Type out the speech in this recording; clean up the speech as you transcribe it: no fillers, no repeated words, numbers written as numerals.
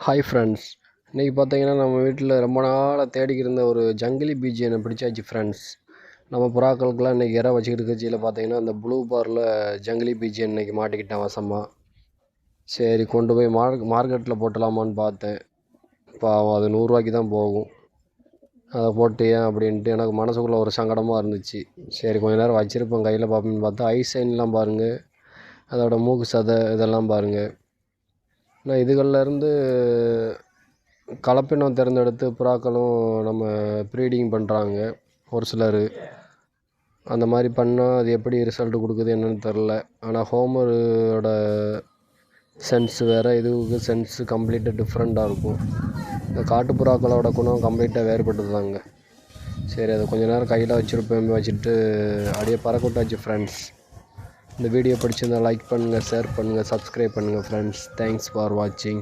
Hi friends. இன்றைக்கி பார்த்தீங்கன்னா நம்ம வீட்டில் ரொம்ப நாளாக தேடிக்கிட்டு இருந்த ஒரு ஜங்கிலி பீஜ் எனக்கு பிடிச்சாச்சு ஃப்ரெண்ட்ஸ். நம்ம புறாக்களுக்கெல்லாம் இன்றைக்கி இறை வச்சுக்கிட்டு இருக்கச்சியில் பார்த்தீங்கன்னா அந்த ப்ளூ பாரில் ஜங்கிலி பீஜ் இன்றைக்கி மாட்டிக்கிட்டேன் வசமாக. சரி கொண்டு போய் மார்க்கெட்டில் போட்டலாமான்னு பார்த்தேன். பாவம் அது நூறுரூவாய்க்கு தான் போகும். அதை போட்டு ஏன் அப்படின்ட்டு எனக்கு மனசுக்குள்ளே ஒரு சங்கடமாக இருந்துச்சு. சரி கொஞ்ச நேரம் வச்சுருப்பேன் கையில் பார்ப்பேன்னு பார்த்தா ஐசைன்லாம் பாருங்கள், அதோட மூக்கு சதை இதெல்லாம் பாருங்கள். நான் இதுகள்லேருந்து கலப்பினம் தேர்ந்தெடுத்து புறாக்களும் நம்ம ப்ரீடிங் பண்ணுறாங்க ஒரு சிலர். அந்த மாதிரி பண்ணால் அது எப்படி ரிசல்ட்டு கொடுக்குது என்னன்னு தெரில. ஆனால் ஹோமரோட சென்ஸ் வேறு, இதுக்கு சென்ஸு கம்ப்ளீட்டாக டிஃப்ரெண்ட்டாக இருக்கும். இந்த காட்டு புறாக்களோட குணம் கம்ப்ளீட்டாக வேறுபட்டதுதாங்க. சரி அதை கொஞ்சம் நேரம் கையில் வச்சுட்டு அப்படியே பறக்கவிட்டாச்சு ஃப்ரெண்ட்ஸ். இந்த வீடியோ பிடிச்சிருந்தால் லைக் பண்ணுங்கள், ஷேர் பண்ணுங்கள், சப்ஸ்கிரைப் பண்ணுங்கள் ஃப்ரெண்ட்ஸ். தேங்க்ஸ் ஃபார் வாட்சிங்.